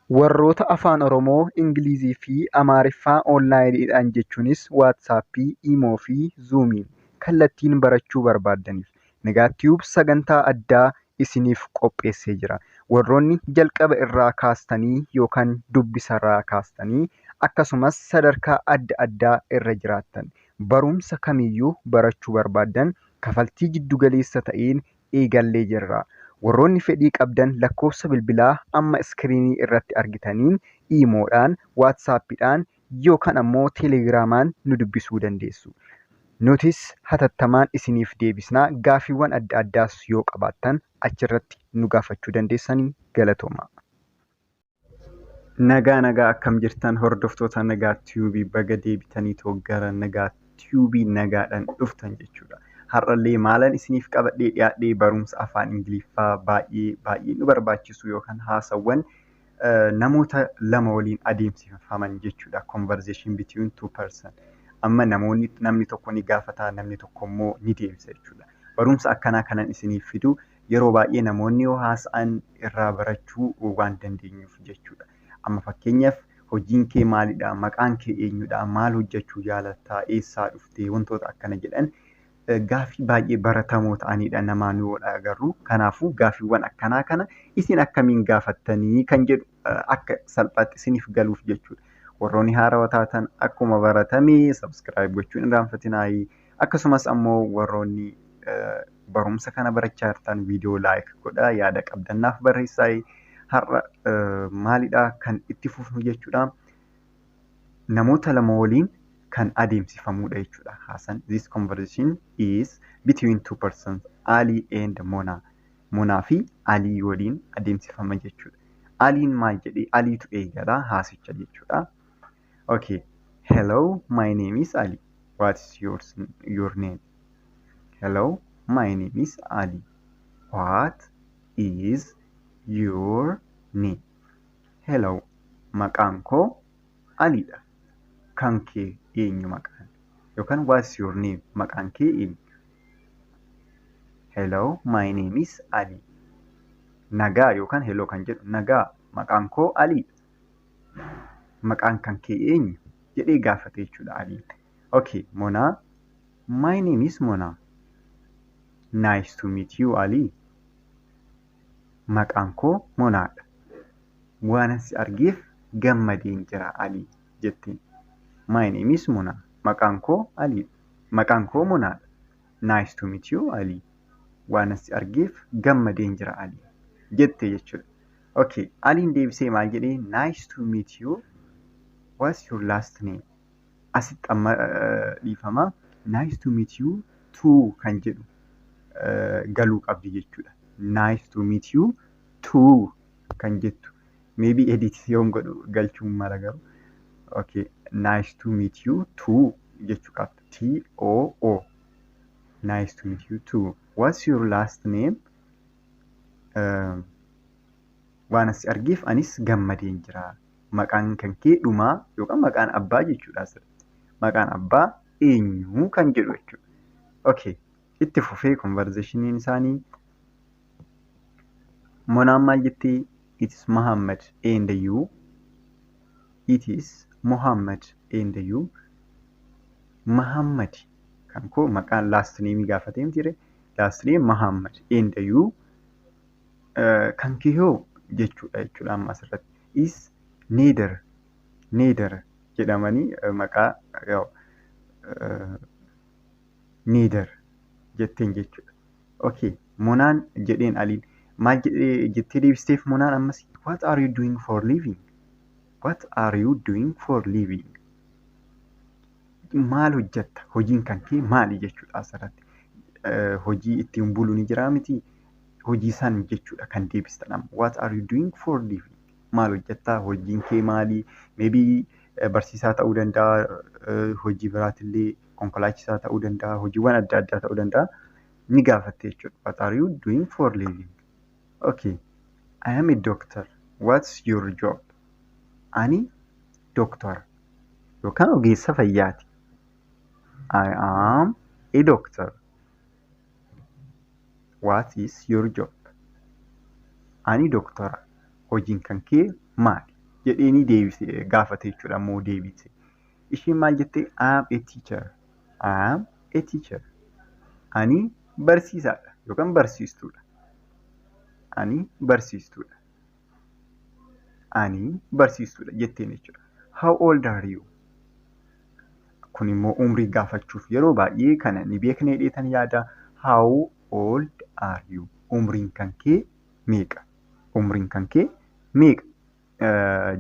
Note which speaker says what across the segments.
Speaker 1: Warroota afaan Oromoo, Ingilizii fi Amaariffaa onlaayiniidhaan jechuunis Waatsaappii, Iimoo fi Zuumiin kallattiin barachuu barbaadaniif Nigaatiyuub sagantaa addaa isiniif qopheessee jira. Warroonni jalqaba irraa kaastanii yookaan dubbisarraa kaastanii akkasumas sadarkaa adda addaa irra jiraattan barumsa kamiyyuu barachuu barbaaddan kafaltii giddugaleessa ta'een eegallee jirra. Warroonni fedhii qabdan lakkoofsa bilbilaa amma iskiriinii irratti argitaniin iimoodhaan, waatsaappiidhaan yookaan ammoo teelegiraamaan nu dubbisuu dandeessu. Nutis hatattamaan isiniif deebisnaa. Gaaffiiwwan adda addaas yoo qabaattan achirratti nu gaafachuu dandeessanii galatooma. Nagaa akkam jirtan hordoftoota Nigaatiyuubii baga deebitanii gara Nigaatiyuubii nagaadhaan dhuftan jechuudha. Har'allee maalan isiniif qabadhee dhiyaadhee barumsa afaan Ingiliffaa baay'ee nu barbaachisu yookaan haasawwan namoota lama waliin adeemsifaman jechuudha. Conversation between two person. Amma namni tokko ni gaafata, namni tokko immoo ni deebisa jechuudha. Barumsa akkanaa kanan isiniif fidu yeroo baay'ee namoonni yoo haasa'an irraa barachuu waan dandeenyuuf jechuudha. Amma fakkeenyaaf hojiin kee maalidha? Maqaan kee eenyudha? Maal hojjechuu jaalattaa? Eessaa dhuftee? Wantoota akkana jedhan gaaffii baay'ee baratamoo ta'anidha namaan yoo agarru. Kanaafuu gaaffiiwwan akkanaa kana isin akkamiin gaafattanii kan jedhu akka salphaatti isiniif galuuf jechuudha. Warroonni haarawaa taatan akkuma baratamee sabskiraayib gochuun hin irraanfatinaa. Akkasumas ammoo warroonni barumsa kana barachaa jirtan viidiyoo laayik godhaa, yaada qabdannaaf barreessaa. Har'a maalidha kan itti fufnu jechuudha. Namoota lama waliin kan adeemsifamudha jechuudha. Haasan this conversation is between two persons, Ali and Mona. Monaa fi Alii waliin adeemsifama jechuudha. Aliin maal jedhee Aliitu eegala haasicha jechuudha. Okay. Hello, my name is Ali. What is your name? Hello, my name is Ali. What is your name? Hello, maqaan koo Aliidha. Kan kee eenyu maqaan? Yookaan what's your name? Maqaan kee eenyu? Hello, my name is Ali. Nagaa yookaan hello kan jedhu nagaa maqaan koo Aliidha. Maqaan kan kee eenyu? Jedhee gaafate jechuudha Aliin. Okay, Mona. My name is Mona. Nice to meet you, Ali. Maqaan koo Monaadha. Waan si argeef gammadeen jira Ali jettiin. My name is Mona. Maqaan koo Ali. Maqaan koo Monaadha. Nice to meet you, Ali. Waan si argeef gammadeen jira Ali jette jechuudha. Okay, Aliin deebisee maal jedhee nice to meet you. What's your last name? Asitti amma dhiifama. Nice to meet you too kan jedhu galuu qabdi jechuudha. Nice to meet you too kan jettu. Maybe edit yoon godhu galchuun mala garuu. Okay, nice to meet you too jechuu qabda. T-O-O. Nice to meet you too. What's your last name? Waan asi argeef anis gammadeen jira. Maqaan kan kee dhumaa yookaan maqaan abbaa jechuudha asirratti. Maqaan abbaa eenyu kan jedhu jechuudha. Okay, itti fufee conversationiin isaanii. Monaan maal jettee? It is Muhammad and you. It is Muhammad and you. Muhammad kan koo maqaan last name gaafatee miti. Last name Muhammad and you. Kan kee hoo jechuudha amma asirratti. Is neither jedhamanii maqaa neither jetteen jechuudha. Okay, Monaan jedheen Aliin maal jettee deebisteef Monaan ammas what are you doing for living? What are you doing for living? Maal hojjetta? Hojiin kan kee maali jechuudha asirratti. Hojii ittiin bulu ni jira miti. Hojii san jechuudha kan deebistan amma. What are you doing for living? Maal hojjettaa? Hojiin kee maali? Maybe barsiisaa ta'uu danda'a. Hojii biraatillee konkolaachisaa ta'uu danda'a. Hojiiwwan adda addaa ta'uu danda'a. Ni gaafatte jechuudha. What are you doing for living? Okay. I am a doctor. What's your job? Ani doctor yookaan ogeessa fayyaati. I am a doctor. What is your job? Ani doctora. Hojiin kan kee maali? jedheeni deebise gaafate jechuudha ammoo deebise. Isheen maal jette I am a teacher. I am a teacher. Ani barsiisaadha yookaan barsiistuudha. Ani barsiistuudha. Ani barsiistuudha jetteen jechuudha. How old are you? Kun immoo umrii gaafachuuf yeroo baay'ee kana ni beeknee dheetan yaada. How old are you? Umriin kan kee meeqa? Umriin kan kee meeqa?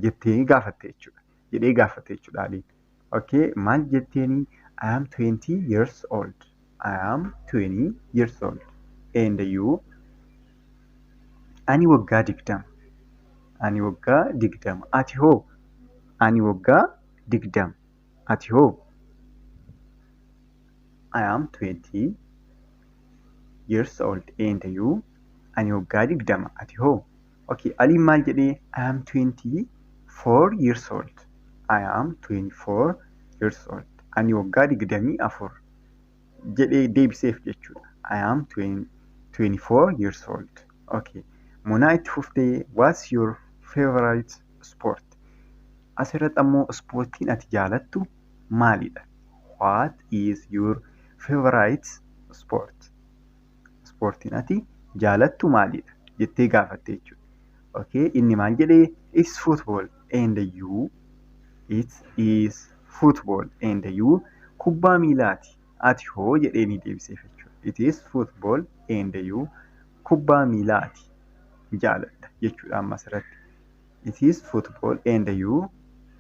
Speaker 1: Jettee gaafatte jechuudha. Jedhee gaafatte jechuudha aliin. Okay, maal jetteeni? I am 20 years old. I am 20 years old. And you? Ani waggaa 20. Ani waggaa 20. Ati hoo? Ani waggaa 20. Ati hoo? I am 20 years old. And you? Ani waggaa 20. Ati hoo? Okay, aliin maal jedhee? I am 24 years old. I am 24 years old. Ani waggaa 24 jedhee deebiseef jechuudha. I am 24 years old. Okay. Monaa itti fuftee what's your favorite sport? Asirratti ammoo ispoortiin ati jaalattu maalidha? What is your favorite sport? Ispoortiin ati jaalattu maalidha? Jettee gaafatte jechuudha. Okay, inni maal jedhee? It's football and you? It is football and you? Kubbaa miilaati. Ati hoo jedhee ni deebiseef jechuudha. It is football and you? Kubbaa miilaati. Jaaladha jechuudha amma asirratti. It is football and you?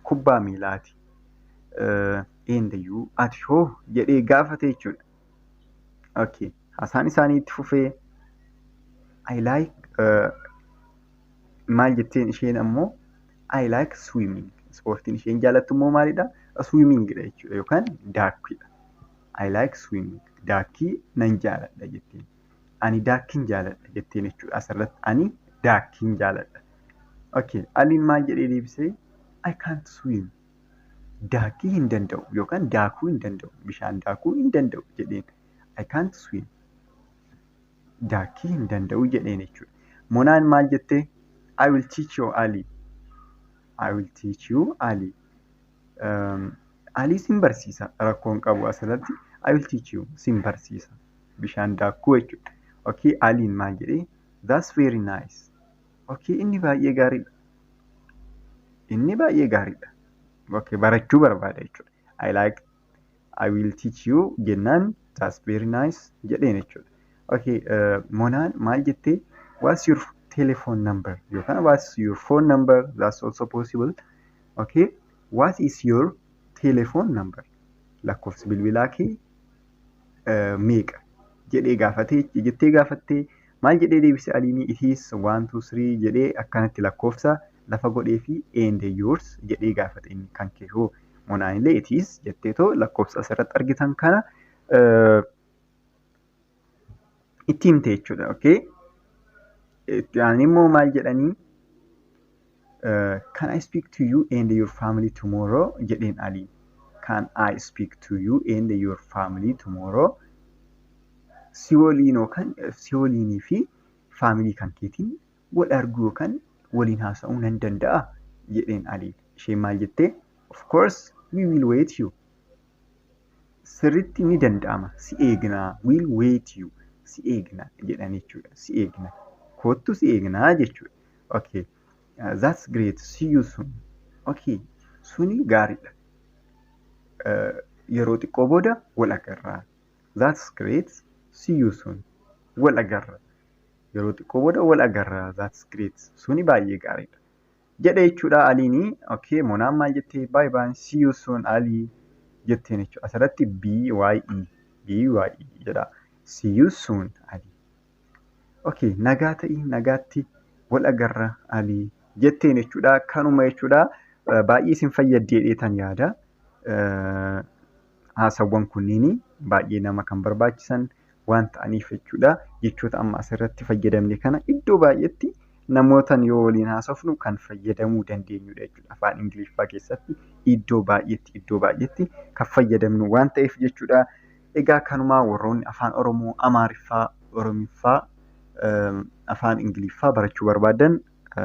Speaker 1: Kubbaa miilaati. And you? Ati hoo jedhee gaafate jechuudha. Okay, haasaan isaanii itti fufee I like maal jetteen isheen ammoo I like swimming. Ispoortiin isheen jaalattu immoo maalidha? Swimmingidha jechuudha yookaan daakkiidha. I like swimming. Daakkii nan jaaladha jetteen. Ani daakkiin jaaladha jetteen jechuudha asirratti. Ani daakkiin jaaladha. Okay, aliin maal jedhee deebisee? I can't swim. Daakkii hin danda'u yookaan daakuu hin danda'u. Bishaan daakuu hin danda'u jedheen. I can't swim. Daakkii hin danda'u jedheen jechuudha. Monaan maal jettee? I will teach you Ali. I will teach you Ali. Ali sin barsiisa rakkoon qabu asirratti. I will teach you sin barsiisa. Bishaan daakuu jechuudha. Okay, aliin maal jedhee? That's very nice. Okay, inni baay'ee gaariidha. Inni baay'ee gaariidha. Okay, barachuu barbaada jechuudha. I will teach you jennaan that's very nice jedheen jechuudha. Okay, Monaan maal jettee? What's your telephone number? Yookaan what's your phone number? That's also possible. Okay, what is your telephone number? Lakkoofsi bilbilaa kee meeqa? Jedhee jettee gaafattee maal jedhee deebise aliinii? It is 1 2 3 jedhee akkanatti lakkoofsa lafa godhee fi and yours jedhee gaafate inni kan kee hoo? Monaan illee it is jettee too lakkoofsa asirratti argitan kana itti himte jechuudha. Okay, ani immoo maal jedhanii? Can I speak to you and your family tomorrow? jedheen aliin. Can I speak to you and your family tomorrow? Si waliin yookaan si waliinii fi faamilii kan keetiin wal arguu yookaan waliin haasa'uu nan danda'a jedheen aliin. Isheen maal jettee? Of course we will wait you. Sirriitti ni danda'ama. Si eegnaa. We'll wait you. Si eegna jedhan jechuudha. Si eegna. Kottu si eegnaa jechuudha. Okay. That's great. See you soon. Okay. Suni gaariidha. Yeroo xiqqoo booda wal agarra. That's great. See you soon. Wal agarra. Yeroo xiqqoo booda wal agarra. That's great. Suni baay'ee gaariidha. Jedhe jechuudha aliini. Okay. Monaan maal jettee? Bye bye. See you soon Ali jetteen jechuudha. Asirratti BYE jedha. See you soon Ali. Okay. Nagaa ta'ii nagaatti wal agarra Ali jetteen jechuudha. Kanuma jechuudha. Baay'ee isin fayyaddee dheetan yaada. Haasawwan kunniin baay'ee nama kan barbaachisan waan ta'aniif jechuudha. Jechoota amma asirratti fayyadamne kana iddoo baay'eetti namootaan yoo waliin haasofnu kan fayyadamuu dandeenyudha jechuudha. Afaan Ingiliffaa keessatti iddoo baay'eetti kan fayyadamnu waan ta'eef jechuudha. Egaa kanumaa warroonni afaan Oromoo, Amaariffaa, Oromiffaa, afaan Ingiliffaa barachuu barbaadan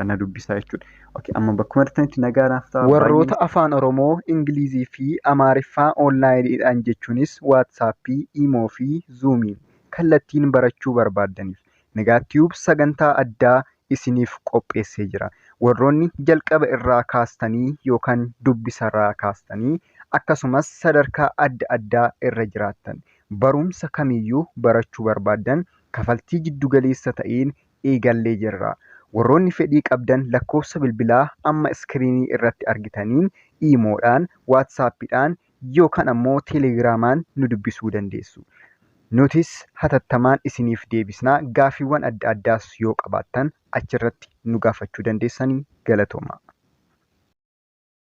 Speaker 1: na dubbisaa jechuudha. Okay, amma bakkuma jirtanitti nagaa naaf ta'a. Baay'een
Speaker 2: Warroota afaan Oromoo, Ingilizii fi Amaariffaa onlaayiniidhaan jechuunis waatsaappii, iimoo fi zuumiin kallattiin barachuu barbaaddaniif Nigaatiyuub sagantaa addaa isiniif qopheessee jira. Warroonni jalqaba irraa kaastanii yookaan dubbisarraa kaastanii akkasumas sadarkaa adda addaa irra jiraattan barumsa kamiyyuu barachuu barbaaddan kafaltii jiddugaleessa ta'een eegallee jirra. Warroonni fedhii qabdan lakkoofsa bilbilaa amma iskiriinii irratti argitaniin iimoodhaan, waatsaappiidhaan yookaan ammoo teelegiraamaan nu dubbisuu dandeessu. Nutis hatattamaan isiniif deebisnaa. Gaaffiiwwan adda addaas yoo qabaattan achirratti nu gaafachuu dandeessanii galatooma.